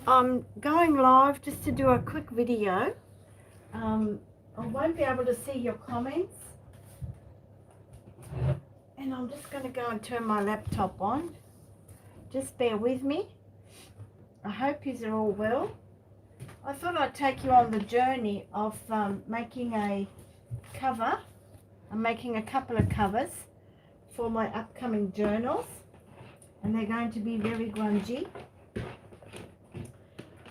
I'm going live just to do a quick video. I won't be able to see your comments, and I'm just going to go and turn my laptop on. Just bear with me. I hope you're all well. I thought I'd take you on the journey of making a cover. I'm making a couple of covers for my upcoming journals, and they're going to be very grungy.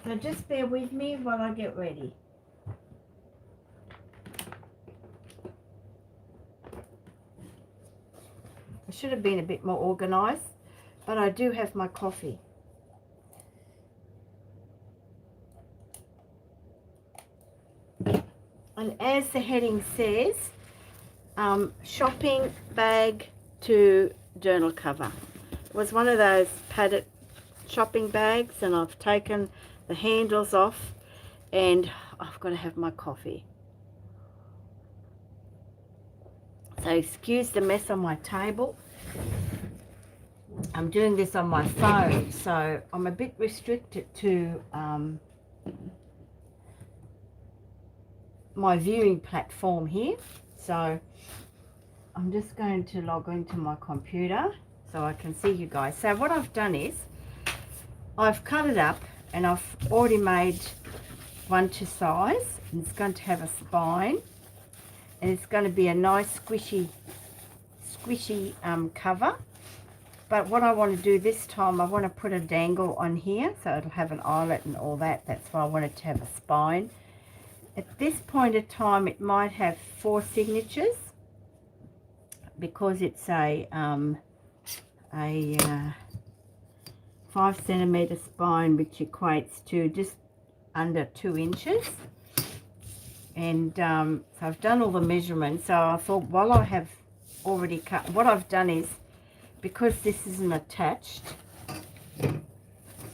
So just bear with me while I get ready. I should have been a bit more organised, but I do have my coffee. And as the heading says, shopping bag to journal cover. It was one of those padded shopping bags, and I've taken the handles off, and I've got to have my coffee. So excuse the mess on my table. I'm doing this on my phone, so I'm a bit restricted to my viewing platform here. So I'm just going to log into my computer so I can see you guys. So what I've done is I've cut it up, and I've already made one to size, and it's going to have a spine, and it's going to be a nice squishy cover. But what I want to do this time, I want to put a dangle on here, so it'll have an eyelet and all that. That's why I wanted to have a spine. At this point of time, it might have 4 signatures because it's a 5 centimeter spine, which equates to just under 2 inches. And so I've done all the measurements. So I thought, while I have already cut, what I've done is, because this isn't attached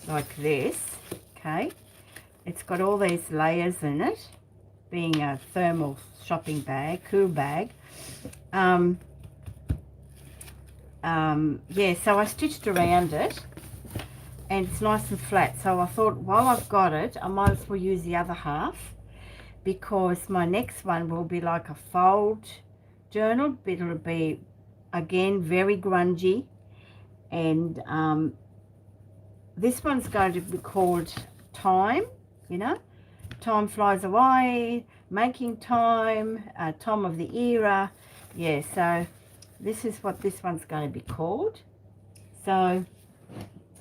like this, okay, it's got all these layers in it, being a thermal shopping bag, cool bag. Yeah, so I stitched around it, and it's nice and flat. So I thought, while I've got it, I might as well use the other half, because my next one will be like a fold journal, but it'll be again very grungy, and this one's going to be called Time. You know, time flies away, making time, time of the era. Yeah, so this is what this one's going to be called. So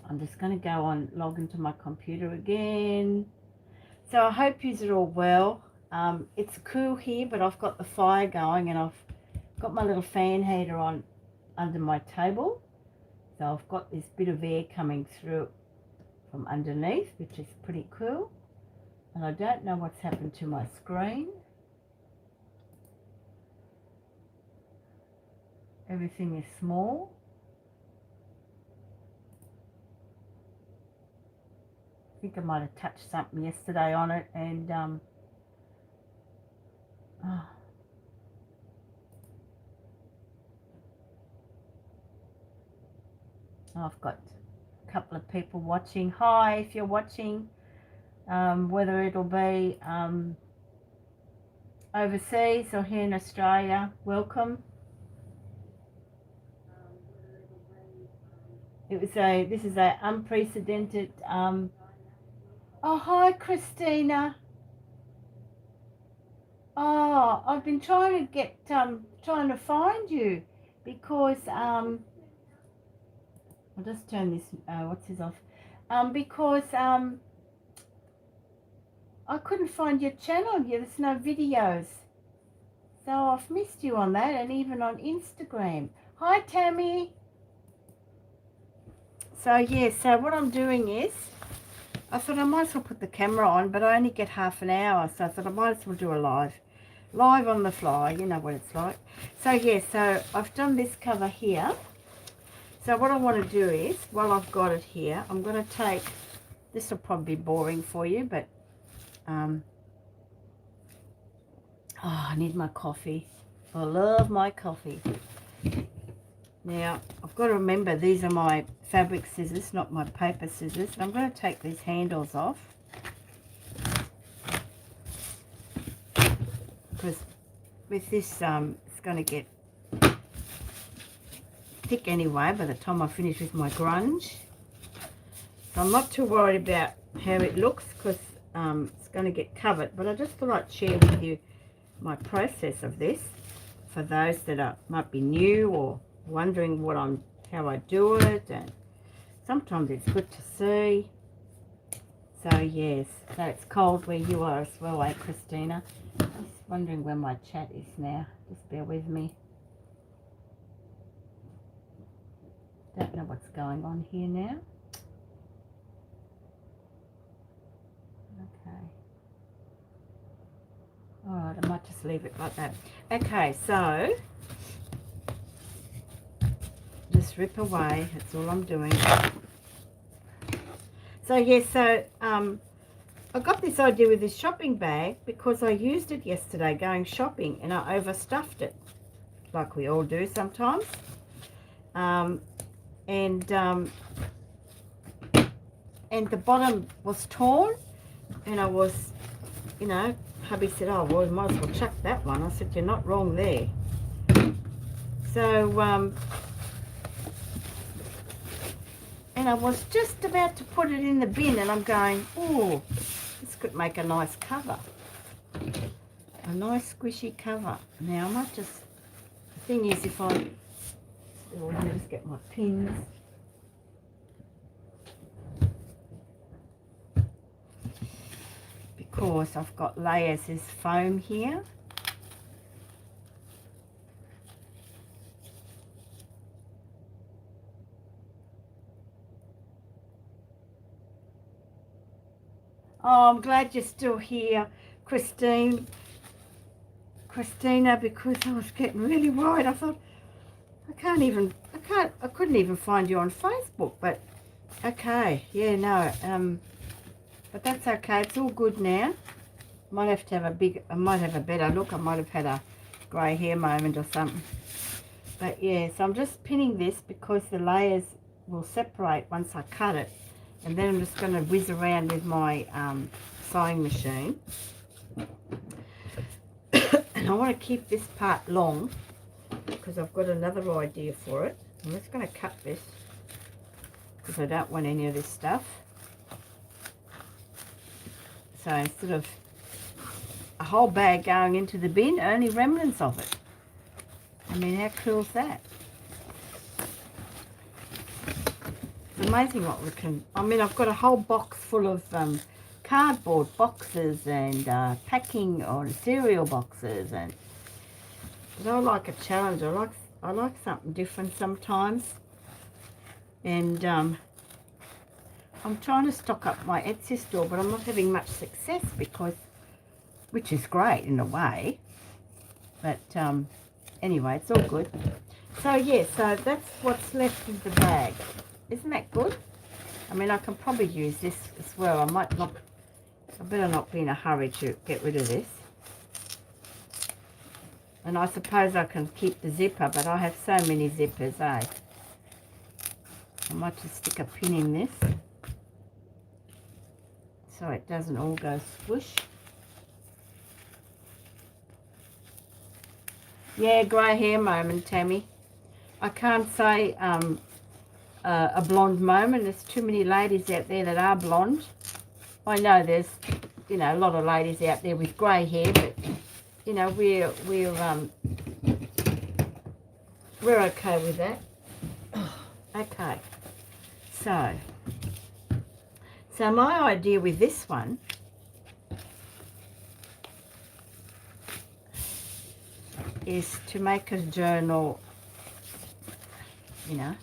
I'm just going to go on, log into my computer again. So I hope you're all well. It's cool here, but I've got the fire going, and I've got my little fan heater on under my table. So I've got this bit of air coming through from underneath, which is pretty cool. And I don't know what's happened to my screen. Everything is small. I think I might have touched something yesterday on it, and I've got a couple of people watching. Hi, if you're watching, whether it'll be overseas or here in Australia, welcome. This is a unprecedented. Oh, hi, Christina. Oh, I've been trying to get trying to find you, because I'll just turn this what's this off, because I couldn't find your channel here. There's no videos, so I've missed you on that, and even on Instagram. Hi, Tammy. So yeah, so what I'm doing is, I thought I might as well put the camera on, but I only get half an hour, so I thought I might as well do a live on the fly. You know what it's like. So yeah, so I've done this cover here. So what I want to do is, while I've got it here, I'm going to take, this will probably be boring for you, but oh, I need my coffee. I love my coffee. Now, I've got to remember these are my fabric scissors, not my paper scissors. And I'm going to take these handles off, because with this, it's going to get thick anyway by the time I finish with my grunge. So I'm not too worried about how it looks, because it's going to get covered. But I just thought I'd share with you my process of this for those that might be new or wondering how I do it, and sometimes it's good to see. So yes, so it's cold where you are as well, eh, Christina? Just wondering where my chat is now. Just bear with me. Don't know what's going on here now. Okay. Alright, I might just leave it like that. Okay, so just rip away, that's all I'm doing. So yes, I got this idea with this shopping bag because I used it yesterday going shopping and I overstuffed it, like we all do sometimes. And the bottom was torn, and I was, you know, hubby said, oh, well, you might as well chuck that one. I said, you're not wrong there. So, and I was just about to put it in the bin, and I'm going, oh, this could make a nice cover. A nice squishy cover. Now, I might just, the thing is, if I, let me just get my pins. Because I've got layers, there's foam here. Oh, I'm glad you're still here, Christina, because I was getting really worried. I thought, I couldn't even find you on Facebook, but okay, yeah, no, but that's okay, it's all good now. Might have to have I might have a better look. I might have had a grey hair moment or something. But yeah, so I'm just pinning this because the layers will separate once I cut it. And then I'm just going to whiz around with my sewing machine. And I want to keep this part long because I've got another idea for it. I'm just going to cut this because I don't want any of this stuff. So instead of a whole bag going into the bin, only remnants of it. I mean, how cool is that? It's amazing what we can... I mean, I've got a whole box full of cardboard boxes and packing on cereal boxes, and but I like a challenge. I like something different sometimes, and I'm trying to stock up my Etsy store, but I'm not having much success because, which is great in a way, but anyway, it's all good. So yeah, so that's what's left of the bag. Isn't that good? I mean, I can probably use this as well. I better not be in a hurry to get rid of this. And I suppose I can keep the zipper, but I have so many zippers, eh? I might just stick a pin in this so it doesn't all go squish. Yeah, grey hair moment, Tammy. I can't say a blonde moment. There's too many ladies out there that are blonde. I know there's, you know, a lot of ladies out there with grey hair, but you know, we're okay with that. Okay, so my idea with this one is to make a journal, you know,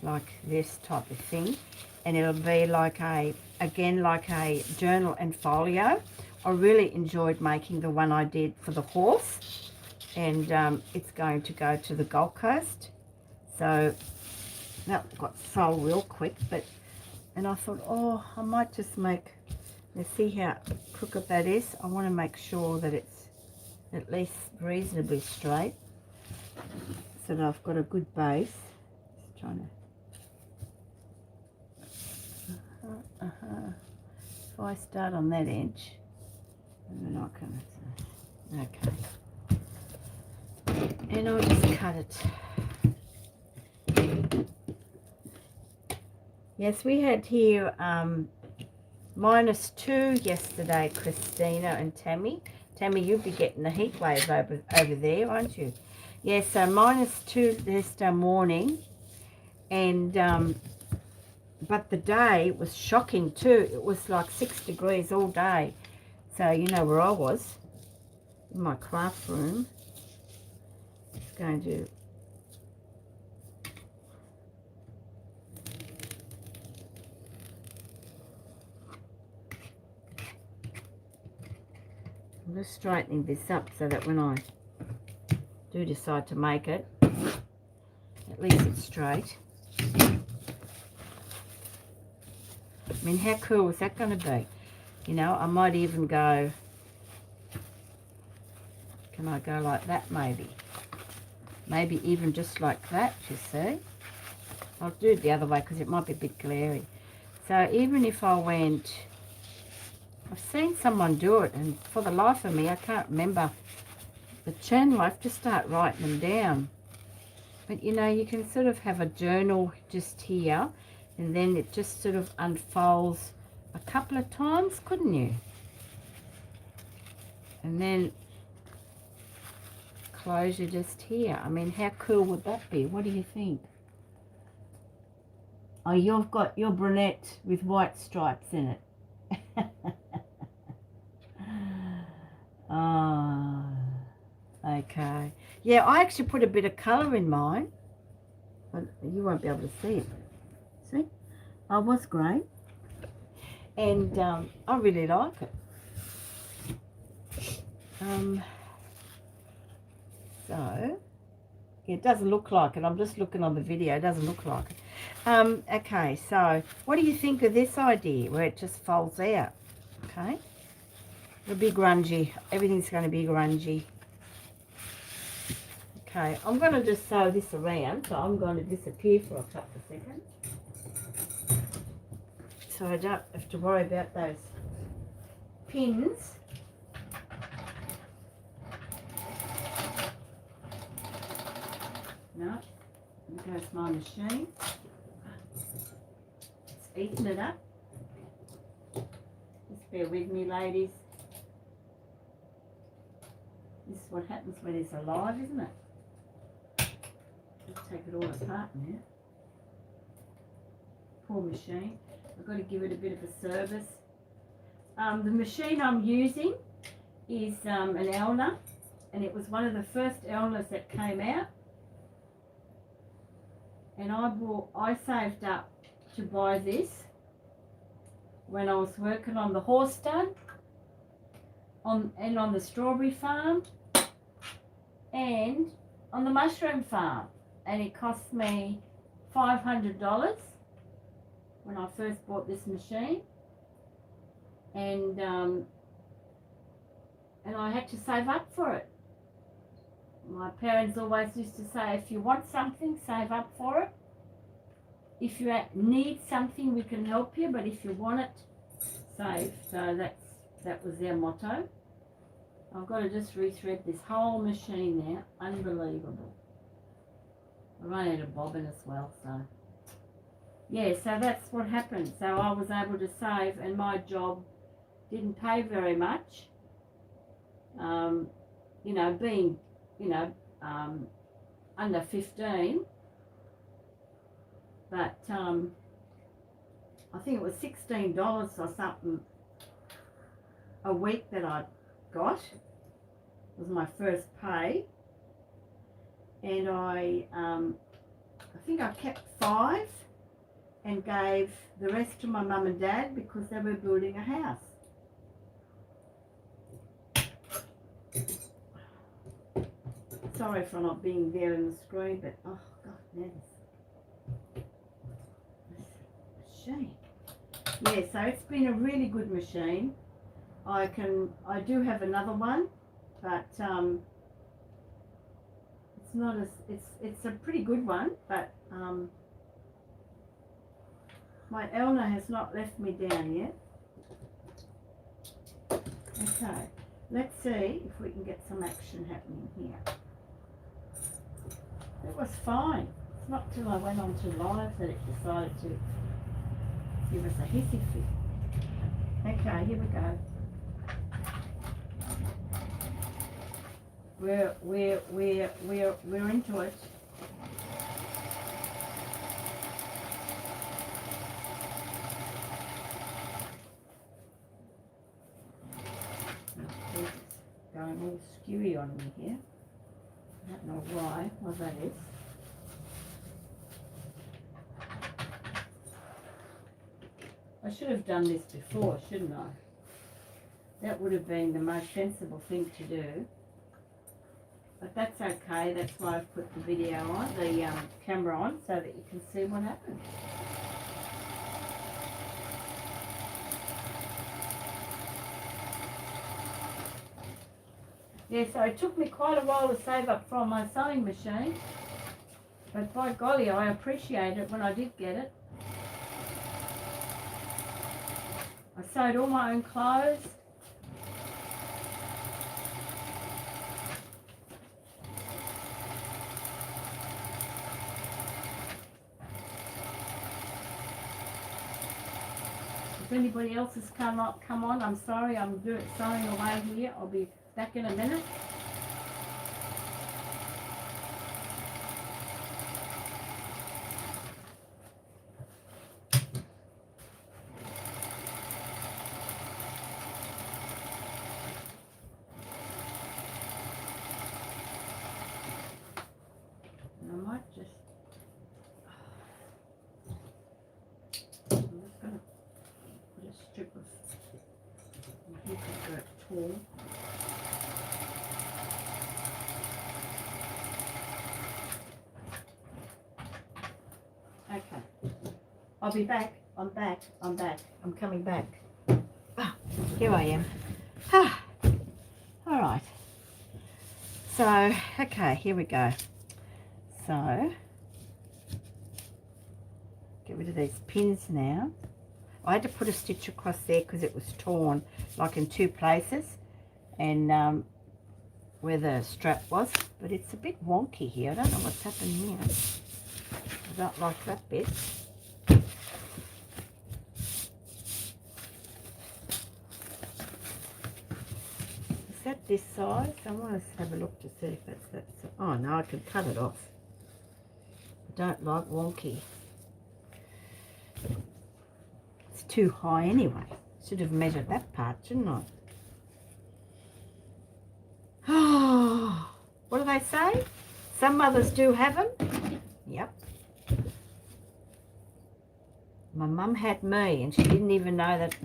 like this type of thing, and it'll be like again like a journal and folio. I really enjoyed making the one I did for the horse, and it's going to go to the Gold Coast, so that got sold real quick. But and I thought, oh, I might just make, let's see how crooked that is. I want to make sure that it's at least reasonably straight. so that I've got a good base. Just trying to... If I start on that edge, and then I can... Okay. And I'll just cut it. Yes, we had here -2 yesterday, Christina and Tammy. Tammy, you'll be getting the heat wave over there, won't you? Yes, so -2 yesterday morning. And, but the day was shocking too. It was like 6 degrees all day. So, you know where I was, in my craft room. Just going to... I'm just straightening this up so that when I do decide to make it, at least it's straight. I mean, how cool is that going to be? You know, I might even go, can I go like that maybe? Maybe even just like that, you see? I'll do it the other way because it might be a bit glary. So even if I went... I've seen someone do it, and for the life of me, I can't remember the channel. I have to start writing them down. But, you know, you can sort of have a journal just here, and then it just sort of unfolds a couple of times, couldn't you? And then closure just here. I mean, how cool would that be? What do you think? Oh, you've got your brunette with white stripes in it. Oh, okay. Yeah, I actually put a bit of colour in mine, but you won't be able to see it. See? I was great, and I really like it. So, yeah, it doesn't look like it. I'm just looking on the video. It doesn't look like it. Okay, so what do you think of this idea where it just folds out? Okay. It'll be grungy. Everything's going to be grungy. Okay, I'm going to just sew this around, so I'm going to disappear for a couple of seconds. So I don't have to worry about those pins. No, there goes my machine. It's eating it up. Just bear with me, ladies. This is what happens when it's alive, isn't it? Let's take it all apart now. Poor machine. I've got to give it a bit of a service. The machine I'm using is an Elna, and it was one of the first Elnas that came out. And I saved up to buy this when I was working on the horse stud, and on the strawberry farm, and on the mushroom farm, and it cost me $500 when I first bought this machine, and I had to save up for it. My parents always used to say, if you want something, save up for it. If you need something, we can help you, but if you want it, save. So that was their motto. I've got to just rethread this whole machine now. Unbelievable. I run out of bobbin as well, so. Yeah, so that's what happened. So I was able to save, and my job didn't pay very much. You know, being, you know, under 15. But I think it was $16 or something a week that I got. It was my first pay. And I think I kept 5 and gave the rest to my mum and dad because they were building a house. Sorry for not being there in the screen, but oh God, yes. Machine. Yeah, so it's been a really good machine. I do have another one, but it's It's not as, it's a pretty good one, but my Elna has not left me down yet. Okay, let's see if we can get some action happening here. It was fine. It's not till I went on to live that it decided to give us a hissy fit. Okay, here we go. We're into it. It's going all skewy on me here. I don't know why that is. I should have done this before, shouldn't I? That would have been the most sensible thing to do. But that's okay, that's why I've put the video on, the camera on, so that you can see what happens. Yeah, so it took me quite a while to save up from my sewing machine. But by golly, I appreciate it when I did get it. I sewed all my own clothes. If anybody else has come on, I'm sorry, I'm sewing away here. I'll be back in a minute. And I might just, I'm just going to put a strip of tool. Okay, I'll be back. I'm back. I'm coming back. Ah, here I am. Ah, all right. So, okay, here we go. So, get rid of these pins now. I had to put a stitch across there because it was torn, like in two places, and where the strap was. But it's a bit wonky here. I don't know what's happened here. I don't like that bit. Is that this size? I want to have a look to see if that's that size. Oh no, I can cut it off. I don't like wonky. It's too high anyway. Should have measured that part, shouldn't I? Oh, what do they say? Some mothers do have them. Yep. My mum had me and she didn't even know that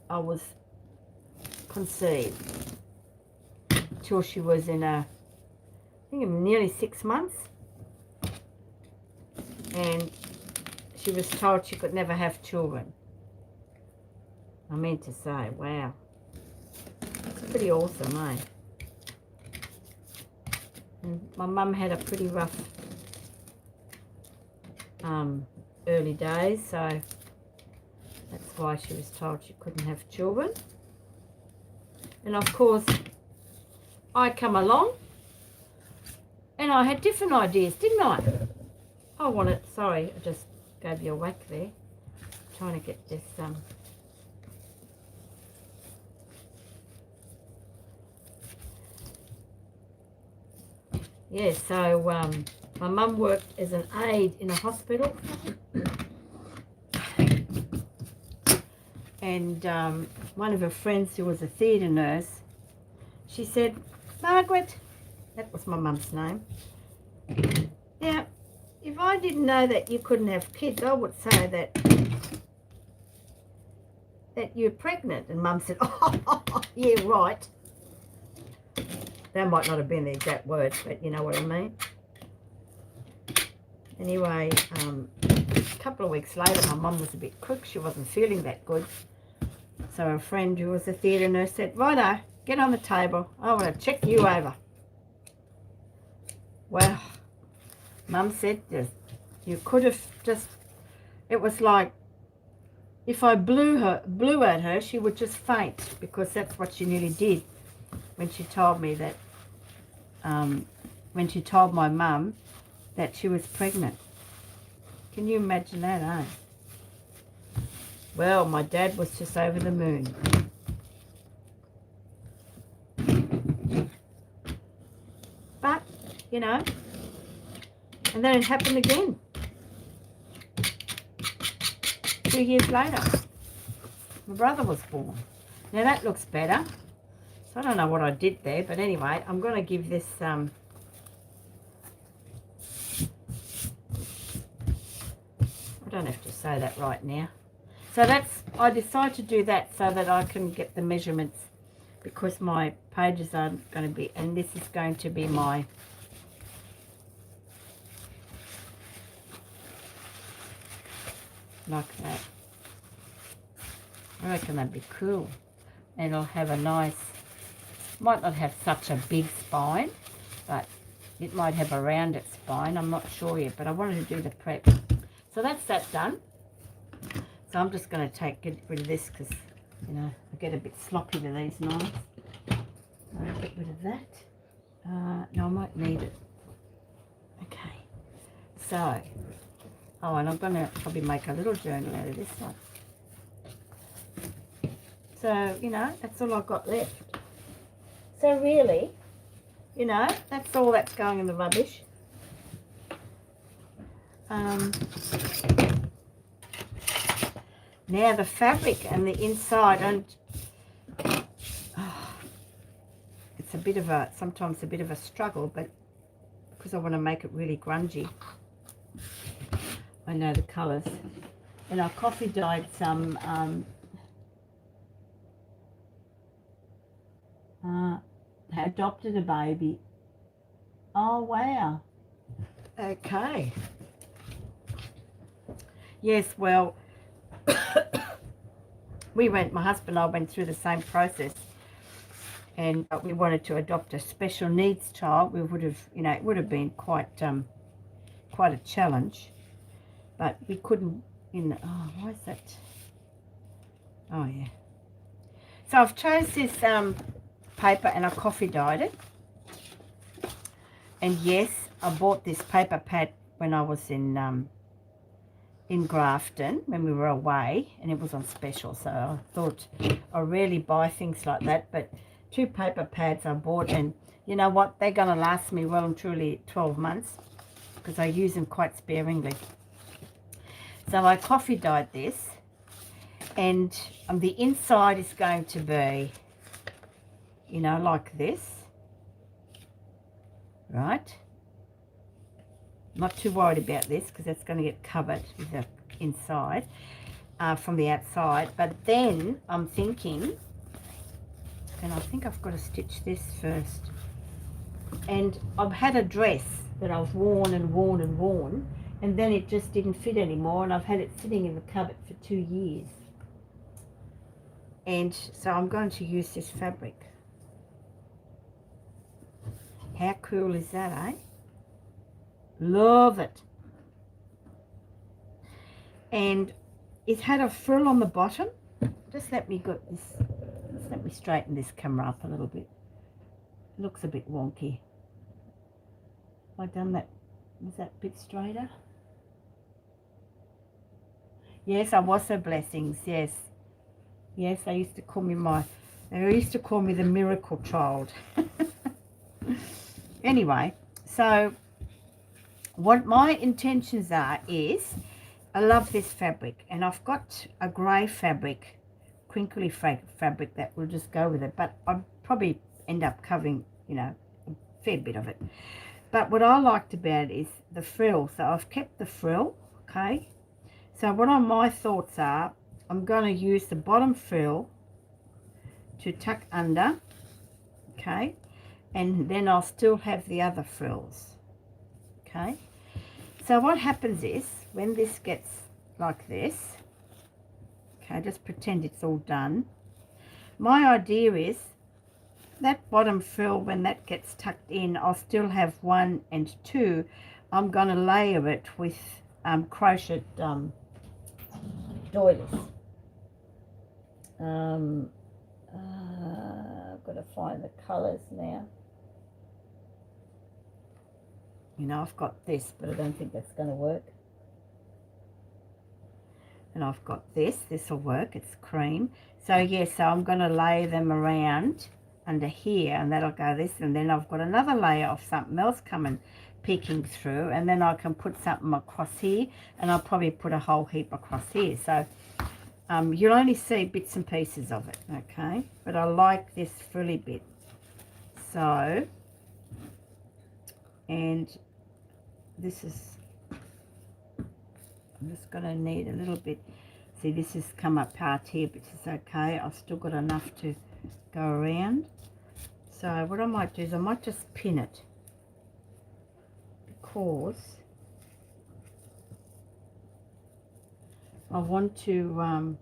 I was conceived till she was in I think nearly 6 months, and she was told she could never have children. I mean to say, wow, it's pretty awesome, eh? And my mum had a pretty rough early days, so that's why she was told she couldn't have children. And of course I come along and I had different ideas, didn't I? I wanted, sorry, I just gave you a whack there, trying to get this yeah, so my mum worked as an aide in a hospital, and one of her friends who was a theatre nurse, she said, Margaret, that was my mum's name, now, if I didn't know that you couldn't have kids, I would say that you're pregnant. And Mum said, oh, yeah, right. That might not have been the exact words, but you know what I mean. Anyway, a couple of weeks later, my mum was a bit crook. She wasn't feeling that good. So a friend who was a theatre nurse said, righto, get on the table. I want to check you over. Well, Mum said this, you could have just, it was like if I blew at her, she would just faint, because that's what she nearly did when she told me that, when she told my mum that she was pregnant. Can you imagine that, eh? Well, my dad was just over the moon. But, you know, and then it happened again. 2 years later, my brother was born. Now that looks better. So I don't know what I did there, but anyway, I'm going to give this, I don't have to say that right now. So that's, I decided to do that so that I can get the measurements, because my pages aren't going to be, and this is going to be my, like that. I reckon that'd be cool. And I'll have a nice, might not have such a big spine, but it might have a rounded spine. I'm not sure yet, but I wanted to do the prep. So that's that done. So I'm just going to get rid of this, because, you know, I get a bit sloppy with these knives. I'll get rid of that. No, I might need it. Okay. So, oh, and I'm going to probably make a little journal out of this one. So, you know, that's all I've got left. So really, you know, that's all that's going in the rubbish. Now the fabric and the inside, and it's a bit of a, sometimes a bit of a struggle, but because I want to make it really grungy, I know the colours. And I coffee dyed some adopted a baby. Oh wow. Okay. Yes, well, my husband and I went through the same process, and we wanted to adopt a special needs child. We would have, you know, it would have been quite a challenge, but we couldn't, oh, why is that? Oh yeah. So I've chose this paper, and I coffee dyed it. And yes, I bought this paper pad when I was in Grafton, when we were away, and it was on special. So I thought, I rarely buy things like that, but 2 paper pads I bought, and you know what, they're going to last me well and truly 12 months, because I use them quite sparingly. So I coffee dyed this, and the inside is going to be, you know, like this, right? Not too worried about this, because that's going to get covered with the inside from the outside. But then I'm thinking, and I think I've got to stitch this first. And I've had a dress that I've worn and worn and worn, and then it just didn't fit anymore, and I've had it sitting in the cupboard for 2 years. And so I'm going to use this fabric. How cool is that, eh? Love it. And it had a frill on the bottom. Just let me straighten this camera up a little bit. It looks a bit wonky. Have I done that? Was that a bit straighter? Yes, I was her blessings. Yes. Yes, they used to call me the miracle child. Anyway, so what my intentions are is, I love this fabric, and I've got a grey fabric, crinkly fabric that will just go with it, but I'll probably end up covering, you know, a fair bit of it. But what I liked about it is the frill. So I've kept the frill, okay? So what my thoughts are, I'm going to use the bottom frill to tuck under, okay? And then I'll still have the other frills, okay? So what happens is, when this gets like this, okay, just pretend it's all done. My idea is that bottom frill, when that gets tucked in, I'll still have 1 and 2. I'm going to layer it with crochet doilies. I've got to find the colours now. You know, I've got this, but I don't think that's going to work. And I've got this will work, it's cream. So yeah, so I'm going to lay them around under here, and that'll go this, and then I've got another layer of something else coming, peeking through, and then I can put something across here, and I'll probably put a whole heap across here. So you'll only see bits and pieces of it, okay? But I like this frilly bit. So, and this is, I'm just going to need a little bit. See, this has come up part here, but it's okay. I've still got enough to go around. So what I might do is I might just pin it, because I want to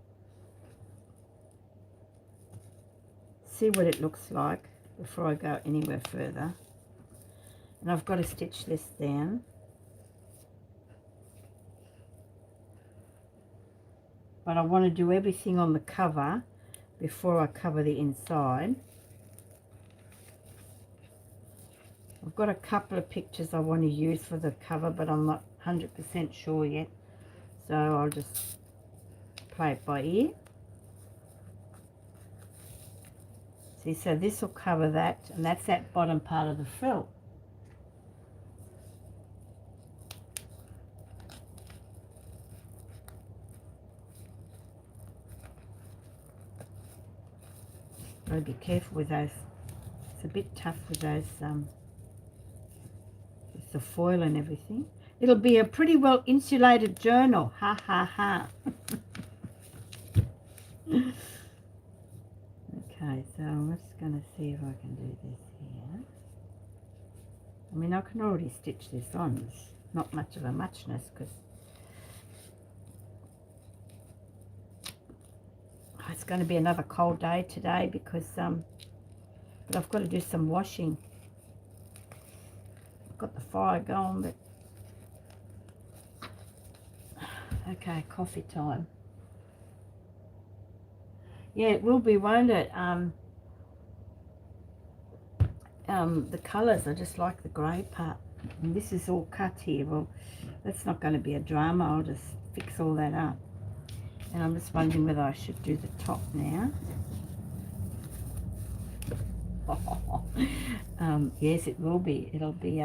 see what it looks like before I go anywhere further. And I've got to stitch this down. But I want to do everything on the cover before I cover the inside. I've got a couple of pictures I want to use for the cover, but I'm not 100% sure yet. So I'll just play it by ear. See, so this will cover that, and that's that bottom part of the frill. Gotta be careful with those. It's a bit tough with those, with the foil and everything. It'll be a pretty well insulated journal. Ha ha ha. Okay, so I'm just going to see if I can do this here. I mean, I can already stitch this on. It's not much of a muchness, because it's going to be another cold day today, because but I've got to do some washing. I've got the fire going, but okay, coffee time. Yeah, it will be, won't it? The colours, I just like the grey part. And this is all cut here. Well, that's not going to be a drama. I'll just fix all that up. And I'm just wondering whether I should do the top now. Yes, it will be. It'll be,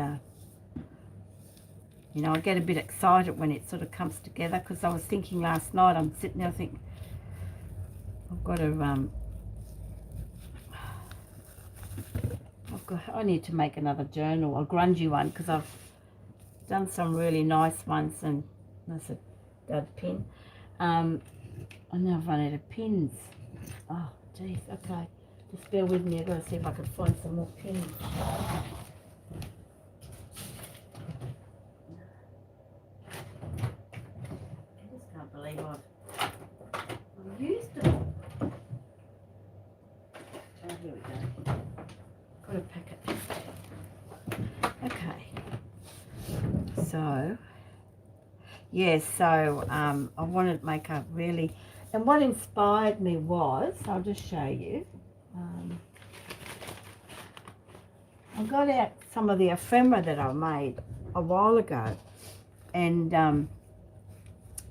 you know, I get a bit excited when it sort of comes together, because I was thinking last night, I'm sitting there thinking, I've got to, I need to make another journal, a grungy one, because I've done some really nice ones, and that's a dud pin. I now I've run out of pins. Oh, geez, okay. Just bear with me, I've got to see if I can find some more pins. I just can't believe I've used them. Oh, here we go. Got a packet. Okay. So, yes, so I wanted to make a really, and what inspired me was, I'll just show you. I got out some of the ephemera that I made a while ago, and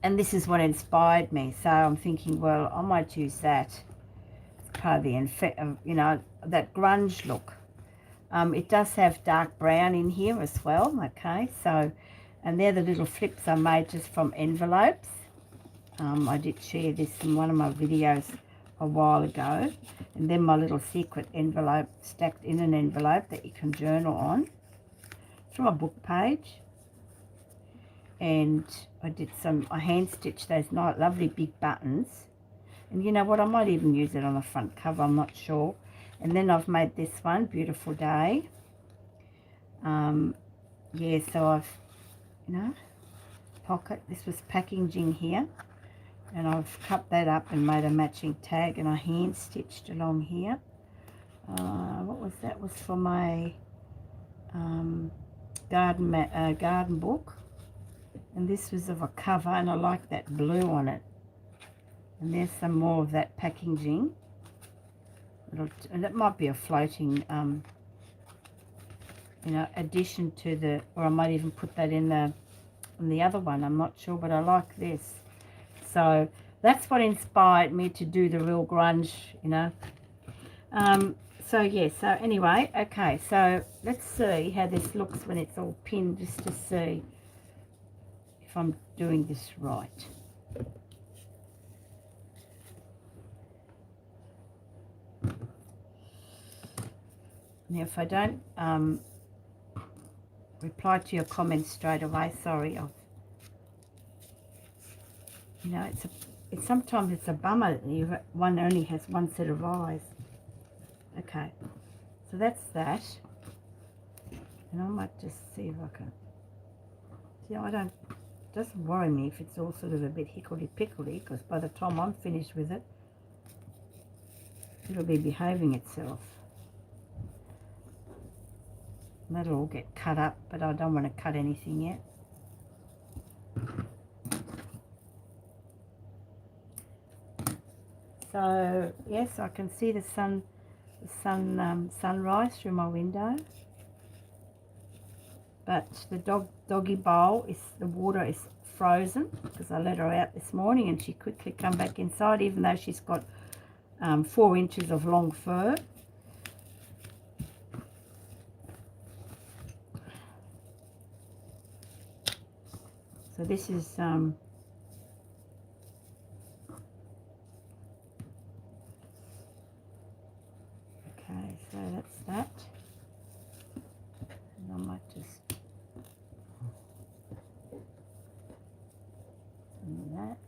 this is what inspired me. So I'm thinking, well, I might use that as part of the, you know, that grunge look. It does have dark brown in here as well, okay, so, and they're the little flips I made just from envelopes. I did share this in one of my videos a while ago, and then my little secret envelope stacked in an envelope that you can journal on from a book page. And I did I hand stitched those nice lovely big buttons, and you know what, I might even use it on the front cover, I'm not sure. And then I've made this one, Beautiful Day. Yeah, so I've, you know, pocket, this was packaging here, and I've cut that up and made a matching tag, and I hand stitched along here. what was that? Was for my garden book, and this was of a cover, and I like that blue on it. And there's some more of that packaging. And that might be a floating, you know, addition to the, or I might even put that in the other one. I'm not sure, but I like this. So that's what inspired me to do the real grunge, you know. So yeah, so anyway, okay, so let's see how this looks when it's all pinned, just to see if I'm doing this right. Now if I don't reply to your comments straight away, sorry, you know, it's sometimes it's a bummer that one only has one set of eyes. Okay, so that's that, and I might just see if I can, see, it doesn't worry me if it's all sort of a bit hickledy-pickledy, because by the time I'm finished with it, it'll be behaving itself. And that'll all get cut up, but I don't want to cut anything yet. So yes, I can see the sunrise through my window, but the doggy bowl the water is frozen because I let her out this morning and she quickly come back inside, even though she's got 4 inches of long fur. So this is okay, so that's that. And I might just do that.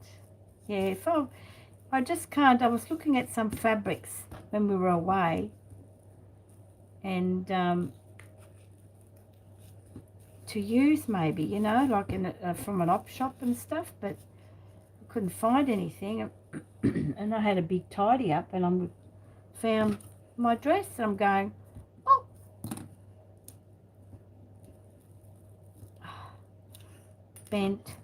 Yeah, if I just can't. I was looking at some fabrics when we were away, and to use maybe, you know, like from an op shop and stuff, but I couldn't find anything. And I had a big tidy up, and I found my dress, and I'm going, oh, bent.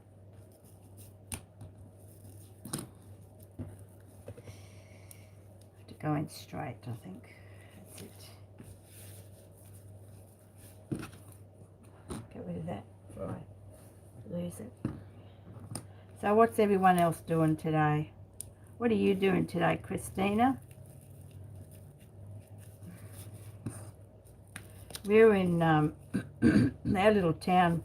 Have to go in straight, I think. That's it. Get rid of that before I lose it. So what's everyone else doing today? What are you doing today, Christina? We're in our little town.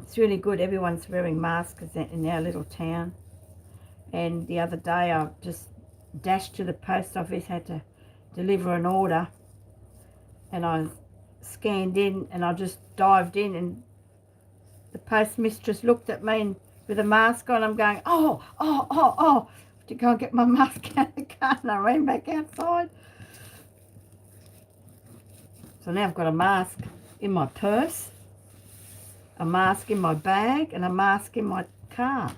It's really good. Everyone's wearing masks in our little town. And the other day I just dashed to the post office, had to deliver an order, and I scanned in and I just dived in, and the postmistress looked at me and with a mask on. I'm going, oh, to go and get my mask out of the car, and I ran back outside. So now I've got a mask in my purse, a mask in my bag, and a mask in my car.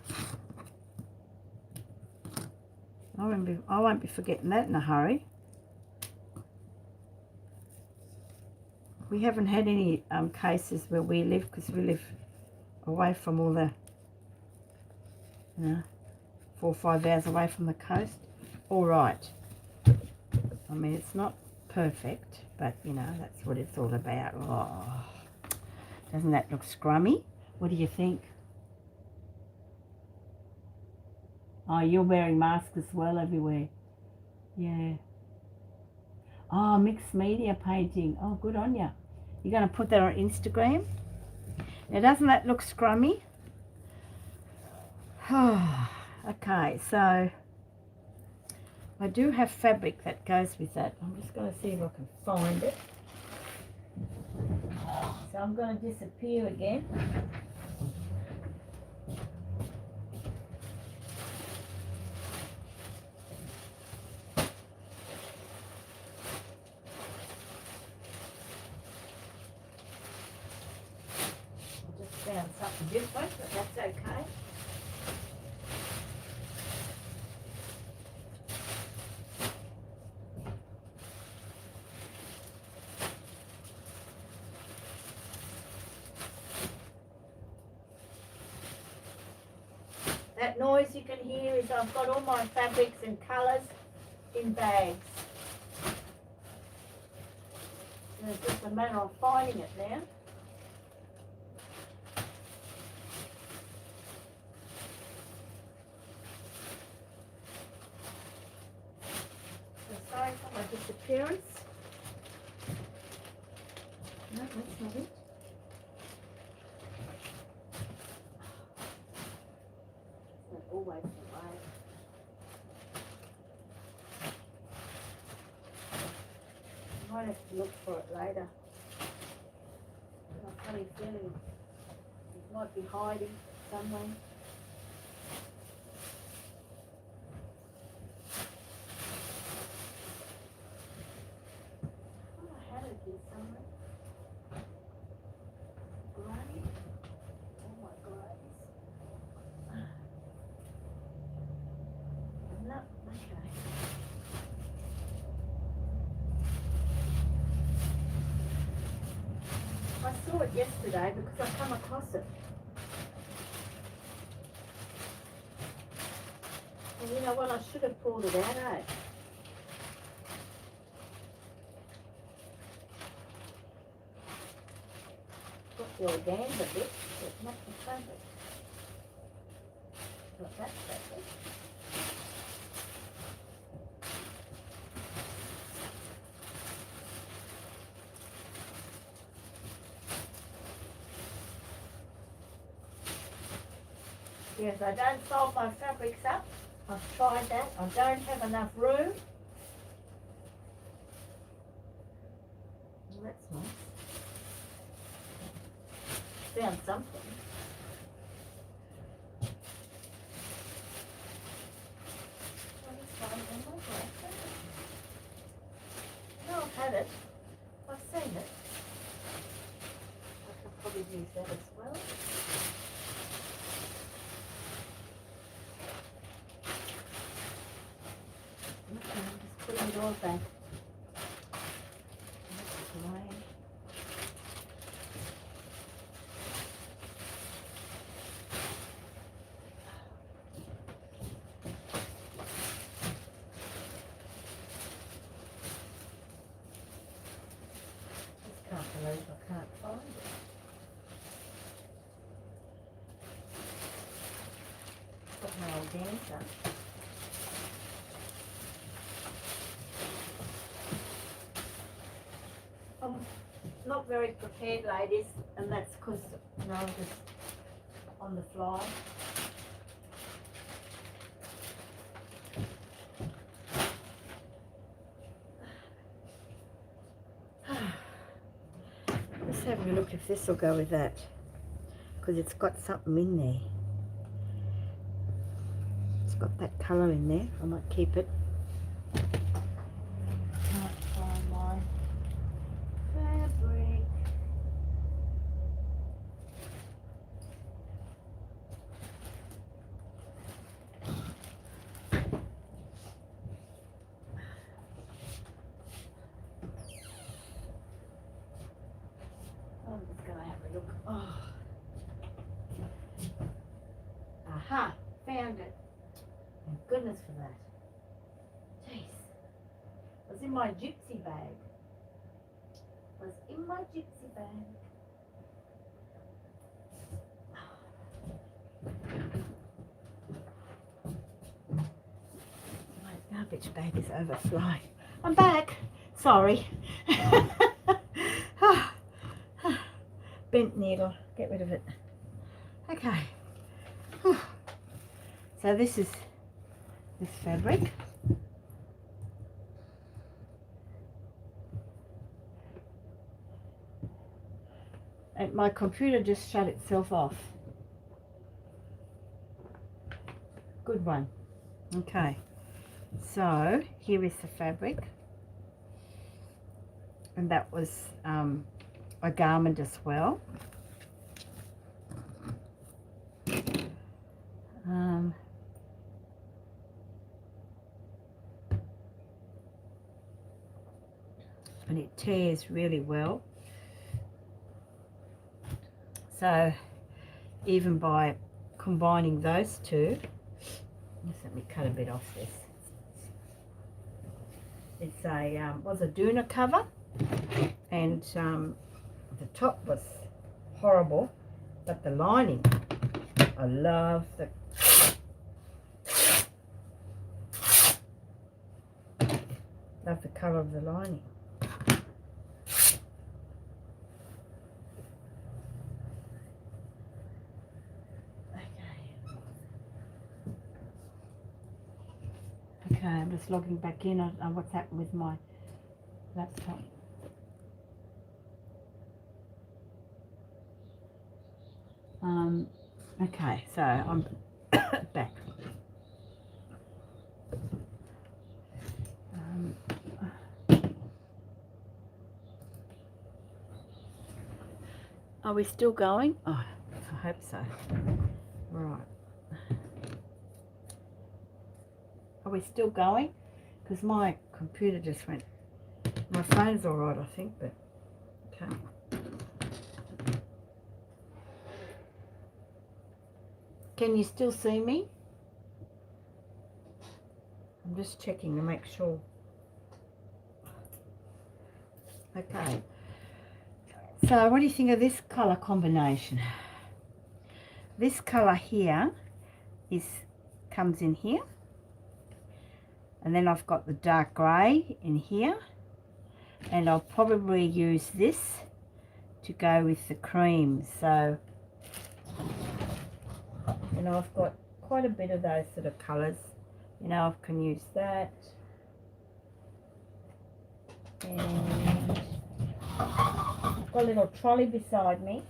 I won't be forgetting that in a hurry. We haven't had any cases where we live, because we live away from all the, you know, 4 or 5 hours away from the coast. All right. I mean, it's not perfect, but, you know, that's what it's all about. Oh, doesn't that look scrummy? What do you think? Oh, you're wearing masks as well everywhere. Yeah. Oh, mixed media painting. Oh, good on you. You're going to put that on Instagram? Now, doesn't that look scrummy? Okay, so I do have fabric that goes with that. I'm just going to see if I can find it. So I'm going to disappear again. Found something different, but that's okay. That noise you can hear is I've got all my fabrics and colours in bags. And it's just a matter of finding it now. So sorry for my disappearance. No, that's not it. Always the way. I might have to look for it later. I've got a funny feeling it might be hiding somewhere. Oh, I had it here somewhere. Grey. Oh my greys. No, okay. I saw it yesterday because I come across it. And you know what, I should have pulled it out, eh? Got the organza bit, but not the fabric. Got that fabric. Yes, I don't fold my fabrics up. I've tried that. I don't have enough room. Well, that's nice. Found something. Well, it's fine. No, I've had it. I've seen it. I could probably use that as well. Okay, I'm just putting it all back. That's away. Just can't believe I can't find it. Got my organza. I'm not very prepared, ladies, and that's because, you know, I'm just on the fly. Let's have a look if this will go with that, because it's got something in there. It's got that colour in there. I might keep it. I'm just going to have a look. Oh. Aha, found it. Thank goodness for that. Jeez. It was in my gypsy bag. It was in my gypsy bag. My garbage bag is overflowing. I'm back. Sorry. Bent needle. Get rid of it. Okay. So this is this fabric. And my computer just shut itself off. Good one. Okay. So here is the fabric. And that was a garment as well. And it tears really well. So even by combining those two. Just let me cut a bit off this. It's a was a doona cover, and the top was horrible, but the lining, I love the colour of the lining. Okay, I'm just logging back in on what's happened with my laptop. Okay, so I'm back. Are we still going? Oh, I hope so. Right. Are we still going? Because my computer just went. My phone's all right, I think, but okay. Can you still see me? I'm just checking to make sure. Okay. So what do you think of this colour combination? This colour here comes in here. And then I've got the dark grey in here. And I'll probably use this to go with the cream. So, you know, I've got quite a bit of those sort of colours. You know, I can use that. And I've got a little trolley beside me.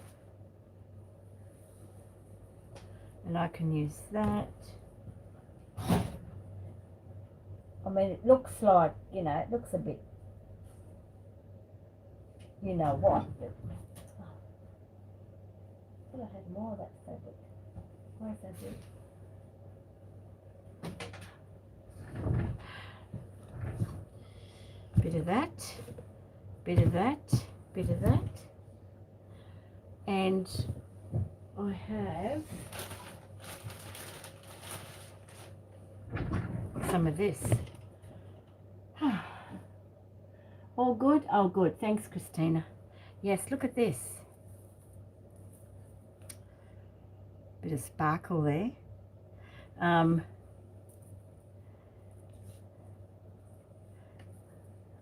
And I can use that. I mean, it looks like, you know, it looks a bit, you know what, but I thought I had more of that fabric. Why is that big? Bit of that, bit of that, bit of that. And I have some of this. All good? Oh, good. Thanks, Christina. Yes, look at this. Bit of sparkle there. I'm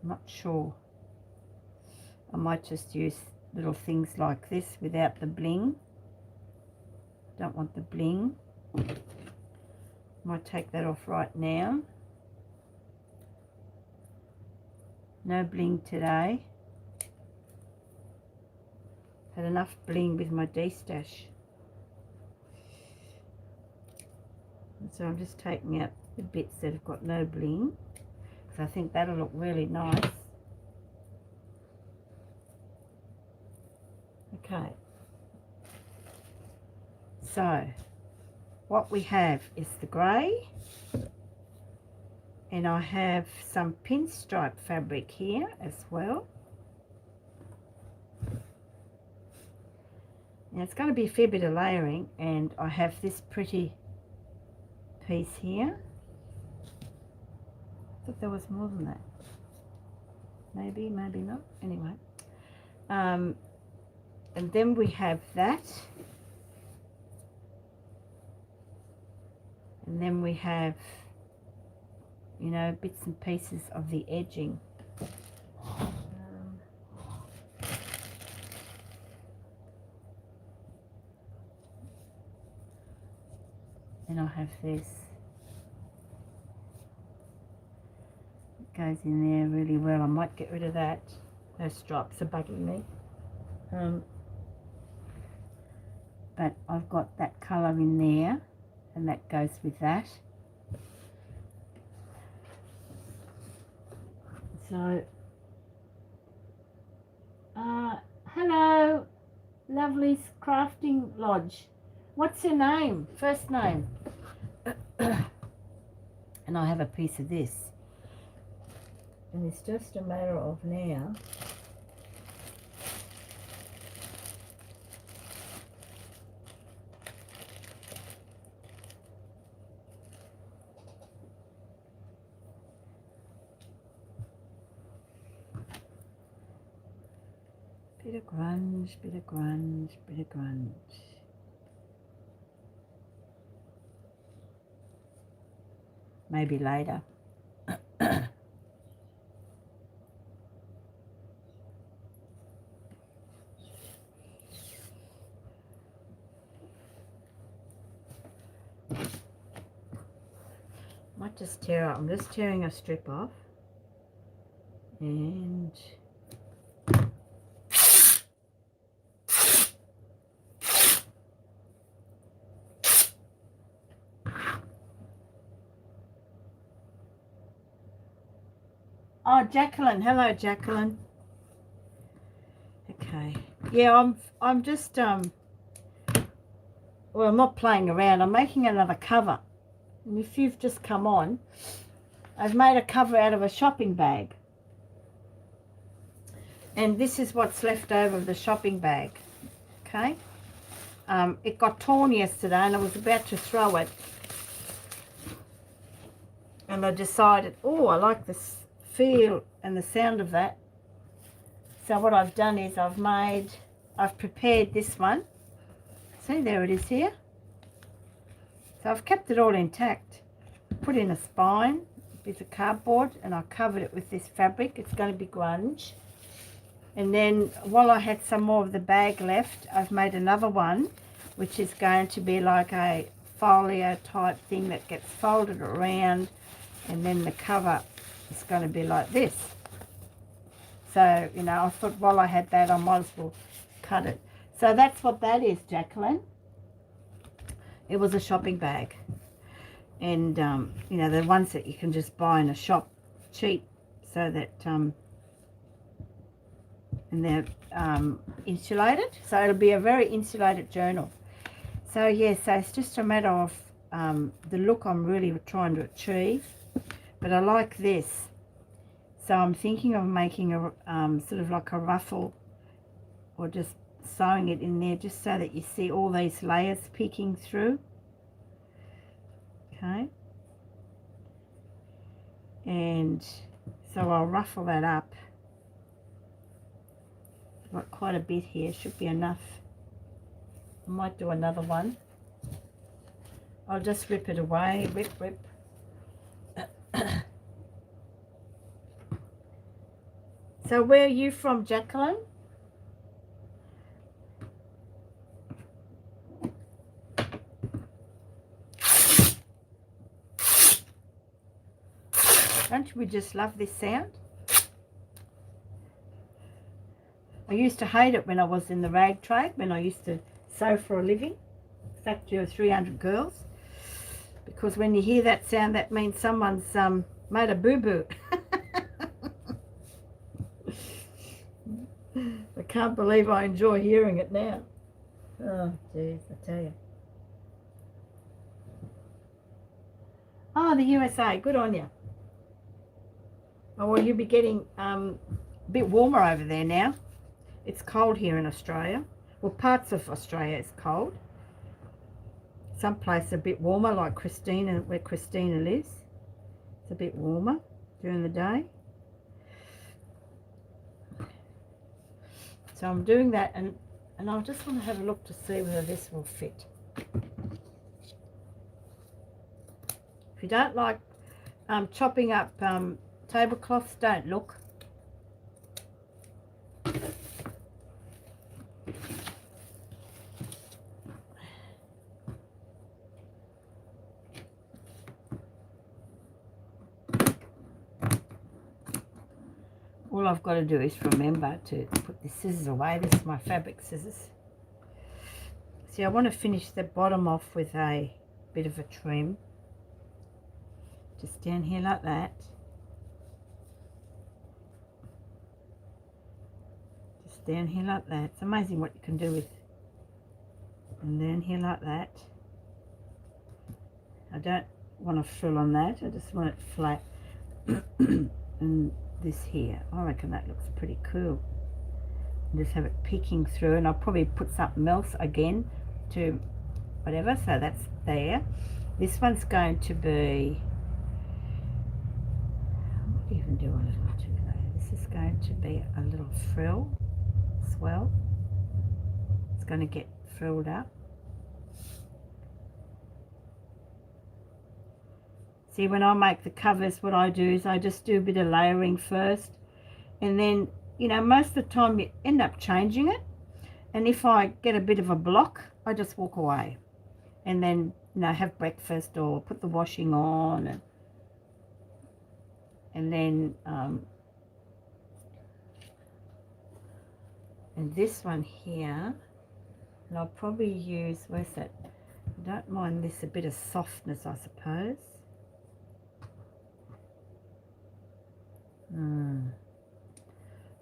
not sure. I might just use little things like this without the bling. Don't want the bling. Might take that off right now. No bling today. Had enough bling with my D-stash. So I'm just taking out the bits that have got no bling, because I think that'll look really nice. Okay. So what we have is the grey. And I have some pinstripe fabric here as well. Now it's going to be a fair bit of layering, and I have this pretty piece here. I thought there was more than that. Maybe, maybe not. Anyway. And then we have that. And then we have, you know, bits and pieces of the edging. And I have this. It goes in there really well. I might get rid of that. Those stripes are bugging me. But I've got that colour in there, and that goes with that. So, hello, Lovely's Crafting Lodge. What's your name? First name? And I have a piece of this. And it's just a matter of now Bit of grunge, bit of grunge, bit of grunge. Maybe later. Might just tear up. I'm just tearing a strip off. And oh, Jacqueline. Hello, Jacqueline. Okay. Yeah, I'm just well, I'm not playing around. I'm making another cover. And if you've just come on, I've made a cover out of a shopping bag. And this is what's left over of the shopping bag. Okay. It got torn yesterday and I was about to throw it. And I decided, oh, I like the feel and the sound of that. So what I've done is I've prepared this one. See, there it is here. So I've kept it all intact. Put in a spine, a bit of cardboard, and I covered it with this fabric. It's going to be grunge. And then while I had some more of the bag left, I've made another one, which is going to be like a folio type thing that gets folded around, and then the cover is going to be like this. So, you know, I thought while I had that, I might as well cut it. So that's what that is, Jacqueline. It was a shopping bag. And, you know, the ones that you can just buy in a shop cheap, so that, and they're insulated. So it'll be a very insulated journal. So, yeah, so it's just a matter of the look I'm really trying to achieve. But I like this. So I'm thinking of making a sort of like a ruffle, or just sewing it in there just so that you see all these layers peeking through. Okay. And so I'll ruffle that up. I've got quite a bit here, should be enough. I might do another one. I'll just rip it away, rip. So where are you from, Jacqueline? Don't we just love this sound? I used to hate it when I was in the rag trade, when I used to sew for a living, factory of 300 girls, because when you hear that sound, that means someone's made a boo-boo. I can't believe I enjoy hearing it now. Oh, jeez, I tell you. Oh, the USA, good on you. Oh, well, you'll be getting a bit warmer over there now. It's cold here in Australia. Well, parts of Australia is cold. Some places are a bit warmer, like Christina, where Christina lives. It's a bit warmer during the day. So I'm doing that, and I just want to have a look to see whether this will fit. If you don't like chopping up tablecloths, don't look. All I've got to do is remember to put the scissors away. This is my fabric scissors. See, I want to finish the bottom off with a bit of a trim. Just down here like that. Just down here like that. It's amazing what you can do with. And down here like that. I don't want a frill on that. I just want it flat. And this here, I reckon that looks pretty cool. And just have it peeking through, and I'll probably put something else again to whatever. So that's there. This one's going to be, I might even do a little too there. This is going to be a little frill, as well. It's going to get filled up. See, when I make the covers, what I do is I just do a bit of layering first, and then, you know, most of the time you end up changing it, and if I get a bit of a block, I just walk away, and then, you know, have breakfast or put the washing on, and then and this one here, and I'll probably use, where's that? I don't mind this, a bit of softness, I suppose.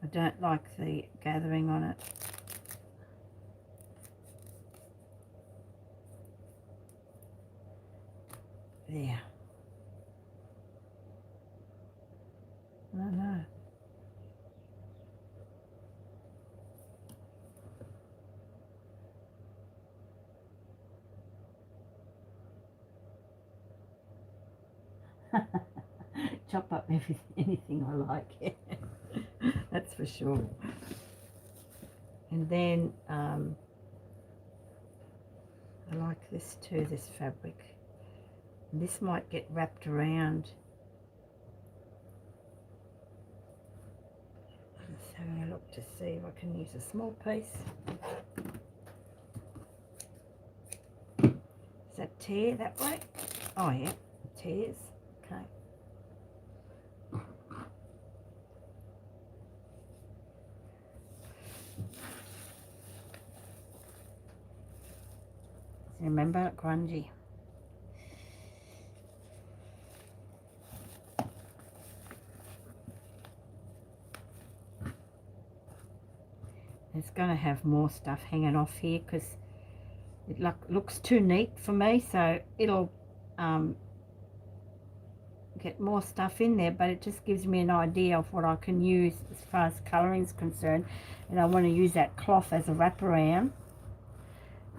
I don't like the gathering on it. There. No. Chop up anything I like. That's for sure. And then I like this too, this fabric. And this might get wrapped around. I'm just having a look to see if I can use a small piece. Does that tear that way? Oh yeah, it tears. Okay. Remember, grungy. It's going to have more stuff hanging off here because it looks too neat for me, so it'll get more stuff in there, but it just gives me an idea of what I can use as far as colouring is concerned. And I want to use that cloth as a wraparound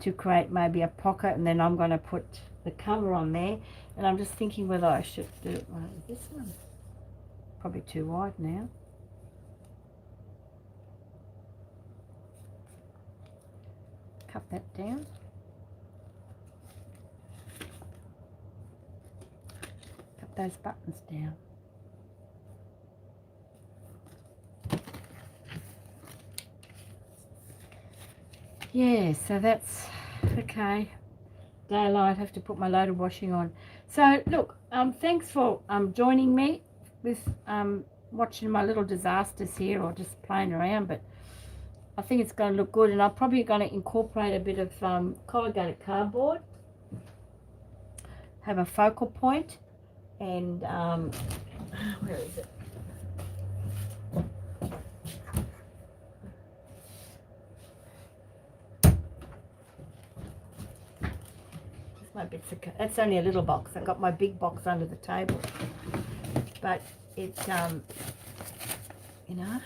to create maybe a pocket, and then I'm going to put the cover on there. And I'm just thinking whether I should do it like this one. Probably too wide now. Cut that down. Cut those buttons down. Yeah, so that's okay. Daylight, have to put my load of washing on. So look, thanks for joining me with watching my little disasters here, or just playing around, but I think it's going to look good. And I'm probably going to incorporate a bit of corrugated cardboard, have a focal point, and where is it? My bits of, that's only a little box. I've got my big box under the table, but it's you know,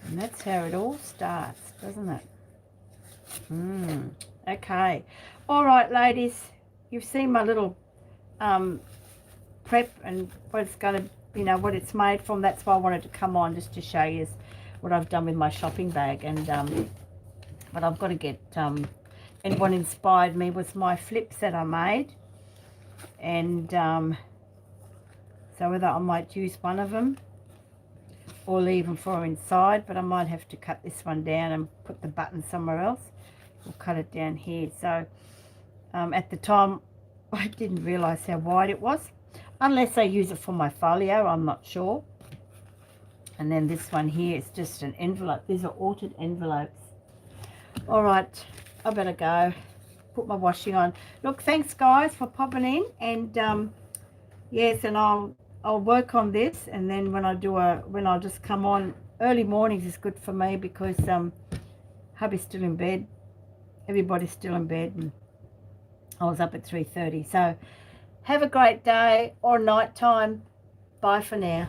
and that's how it all starts, doesn't it? Okay, all right, ladies, you've seen my little prep and what it's going to, you know, what it's made from. That's why I wanted to come on, just to show you what I've done with my shopping bag. And but I've got to get, and what inspired me was my flips that I made. And so whether I might use one of them or leave them for inside, but I might have to cut this one down and put the button somewhere else, or cut it down here. So at the time I didn't realize how wide it was, unless I use it for my folio, I'm not sure. And then this one here is just an envelope. These are altered envelopes. All right, I better go put my washing on. Look, thanks guys for popping in, and yes, and I'll work on this, and then when I'll just come on. Early mornings is good for me because hubby's still in bed, everybody's still in bed, and I was up at 3:30. So have a great day or night time. Bye for now.